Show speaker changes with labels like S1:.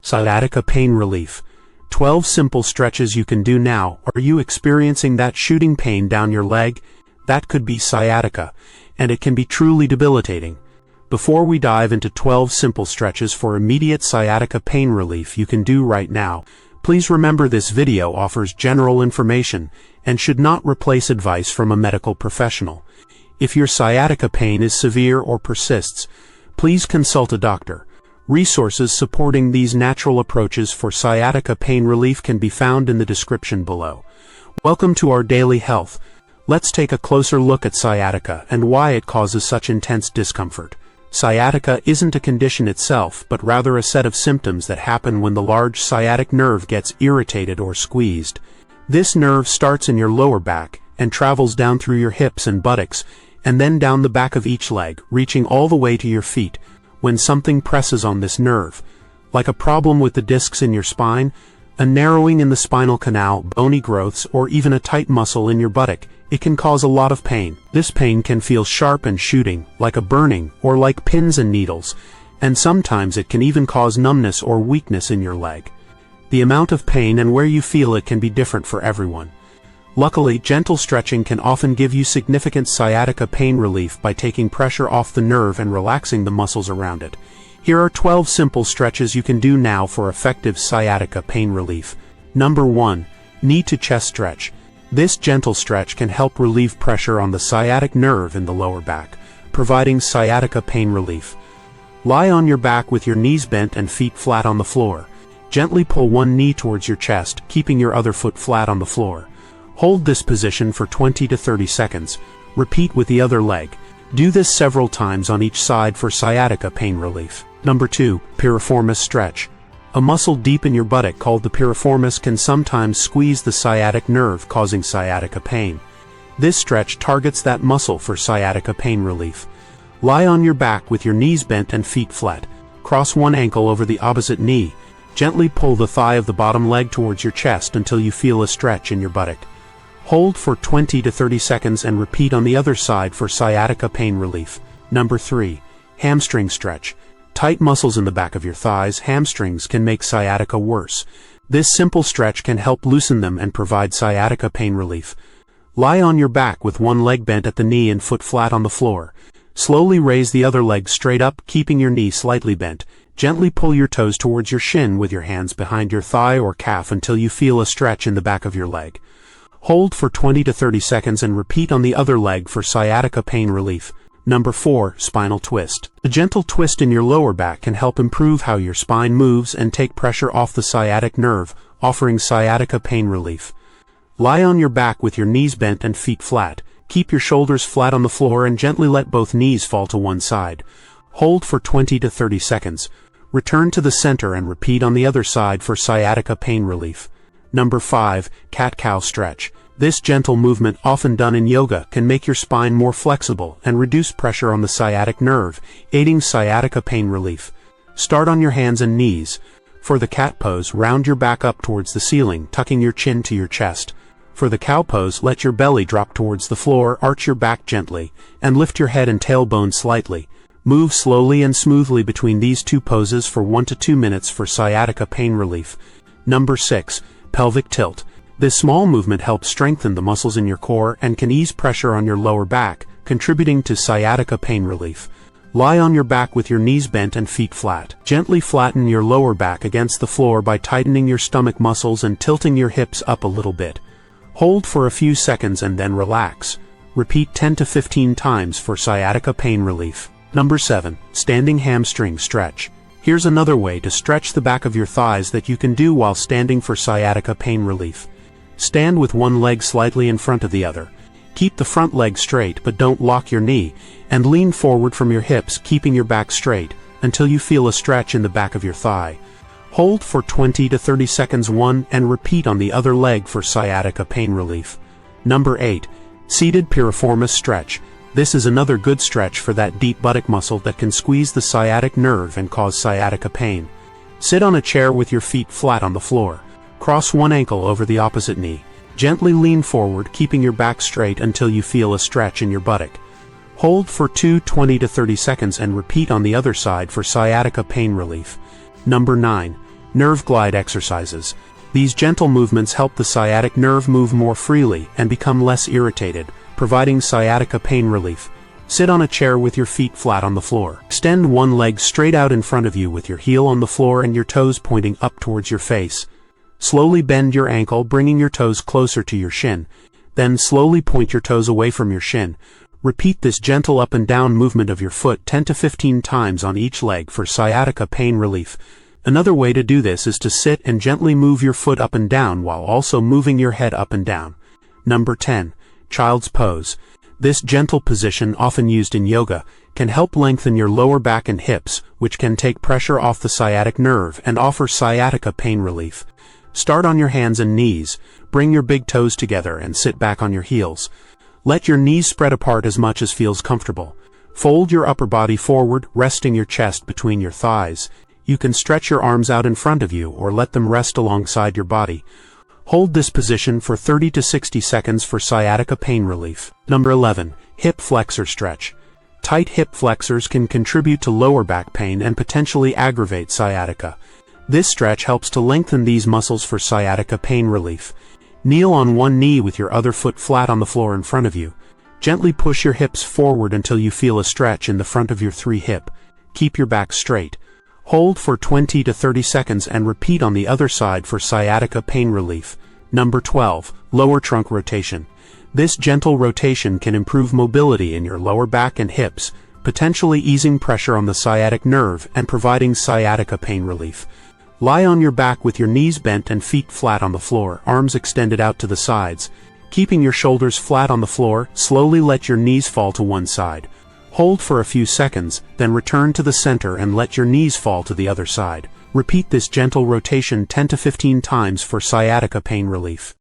S1: Sciatica pain relief. 12 simple stretches you can do now. Are you experiencing that shooting pain down your leg? That could be sciatica, and it can be truly debilitating. Before we dive into 12 simple stretches for immediate sciatica pain relief you can do right now, please remember this video offers general information and should not replace advice from a medical professional. If your sciatica pain is severe or persists, please consult a doctor. Resources supporting these natural approaches for sciatica pain relief can be found in the description below. Welcome to our daily health. Let's take a closer look at sciatica and why it causes such intense discomfort. Sciatica isn't a condition itself, but rather a set of symptoms that happen when the large sciatic nerve gets irritated or squeezed. This nerve starts in your lower back and travels down through your hips and buttocks, and then down the back of each leg, reaching all the way to your feet. When something presses on this nerve, like a problem with the discs in your spine, a narrowing in the spinal canal, bony growths, or even a tight muscle in your buttock, it can cause a lot of pain. This pain can feel sharp and shooting, like a burning, or like pins and needles, and sometimes it can even cause numbness or weakness in your leg. The amount of pain and where you feel it can be different for everyone. Luckily, gentle stretching can often give you significant sciatica pain relief by taking pressure off the nerve and relaxing the muscles around it. Here are 12 simple stretches you can do now for effective sciatica pain relief. Number 1. Knee to chest stretch. This gentle stretch can help relieve pressure on the sciatic nerve in the lower back, providing sciatica pain relief. Lie on your back with your knees bent and feet flat on the floor. Gently pull one knee towards your chest, keeping your other foot flat on the floor. Hold this position for 20 to 30 seconds. Repeat with the other leg. Do this several times on each side for sciatica pain relief. Number 2. Piriformis stretch. A muscle deep in your buttock called the piriformis can sometimes squeeze the sciatic nerve, causing sciatica pain. This stretch targets that muscle for sciatica pain relief. Lie on your back with your knees bent and feet flat. Cross one ankle over the opposite knee. Gently pull the thigh of the bottom leg towards your chest until you feel a stretch in your buttock. Hold for 20 to 30 seconds and repeat on the other side for sciatica pain relief. Number 3. Hamstring stretch. Tight muscles in the back of your thighs, hamstrings, can make sciatica worse. This simple stretch can help loosen them and provide sciatica pain relief. Lie on your back with one leg bent at the knee and foot flat on the floor. Slowly raise the other leg straight up, keeping your knee slightly bent. Gently pull your toes towards your shin with your hands behind your thigh or calf until you feel a stretch in the back of your leg. Hold for 20 to 30 seconds and repeat on the other leg for sciatica pain relief. Number 4. Spinal twist. A gentle twist in your lower back can help improve how your spine moves and take pressure off the sciatic nerve, offering sciatica pain relief. Lie on your back with your knees bent and feet flat. Keep your shoulders flat on the floor and gently let both knees fall to one side. Hold for 20 to 30 seconds. Return to the center and repeat on the other side for sciatica pain relief. Number 5. Cat-cow stretch. This gentle movement, often done in yoga, can make your spine more flexible and reduce pressure on the sciatic nerve, aiding sciatica pain relief. Start on your hands and knees. For the cat pose, round your back up towards the ceiling, tucking your chin to your chest. For the cow pose, let your belly drop towards the floor, arch your back gently, and lift your head and tailbone slightly. Move slowly and smoothly between these two poses for 1 to 2 minutes for sciatica pain relief. Number 6. Pelvic tilt. This small movement helps strengthen the muscles in your core and can ease pressure on your lower back, contributing to sciatica pain relief. Lie on your back with your knees bent and feet flat. Gently flatten your lower back against the floor by tightening your stomach muscles and tilting your hips up a little bit. Hold for a few seconds and then relax. Repeat 10 to 15 times for sciatica pain relief. Number 7. Standing hamstring stretch. Here's another way to stretch the back of your thighs that you can do while standing for sciatica pain relief. Stand with one leg slightly in front of the other. Keep the front leg straight but don't lock your knee, and lean forward from your hips, keeping your back straight, until you feel a stretch in the back of your thigh. Hold for 20 to 30 seconds and repeat on the other leg for sciatica pain relief. Number 8. Seated piriformis stretch. This is another good stretch for that deep buttock muscle that can squeeze the sciatic nerve and cause sciatica pain. Sit on a chair with your feet flat on the floor. Cross one ankle over the opposite knee. Gently lean forward, keeping your back straight until you feel a stretch in your buttock. Hold for 20 to 30 seconds and repeat on the other side for sciatica pain relief. Number 9. Nerve glide exercises. These gentle movements help the sciatic nerve move more freely and become less irritated, providing sciatica pain relief. Sit on a chair with your feet flat on the floor. Extend one leg straight out in front of you with your heel on the floor and your toes pointing up towards your face. Slowly bend your ankle, bringing your toes closer to your shin. Then slowly point your toes away from your shin. Repeat this gentle up and down movement of your foot 10 to 15 times on each leg for sciatica pain relief. Another way to do this is to sit and gently move your foot up and down while also moving your head up and down. Number 10. Child's pose. This gentle position, often used in yoga, can help lengthen your lower back and hips, which can take pressure off the sciatic nerve and offer sciatica pain relief. Start on your hands and knees, bring your big toes together and sit back on your heels. Let your knees spread apart as much as feels comfortable. Fold your upper body forward, resting your chest between your thighs. You can stretch your arms out in front of you or let them rest alongside your body. Hold this position for 30 to 60 seconds for sciatica pain relief. Number 11. Hip flexor stretch. Tight hip flexors can contribute to lower back pain and potentially aggravate sciatica. This stretch helps to lengthen these muscles for sciatica pain relief. Kneel on one knee with your other foot flat on the floor in front of you. Gently push your hips forward until you feel a stretch in the front of your 3 hip. Keep your back straight. Hold for 20 to 30 seconds and repeat on the other side for sciatica pain relief. Number 12. Lower trunk rotation. This gentle rotation can improve mobility in your lower back and hips, potentially easing pressure on the sciatic nerve and providing sciatica pain relief. Lie on your back with your knees bent and feet flat on the floor, arms extended out to the sides. Keeping your shoulders flat on the floor, slowly let your knees fall to one side. Hold for a few seconds, then return to the center and let your knees fall to the other side. Repeat this gentle rotation 10 to 15 times for sciatica pain relief.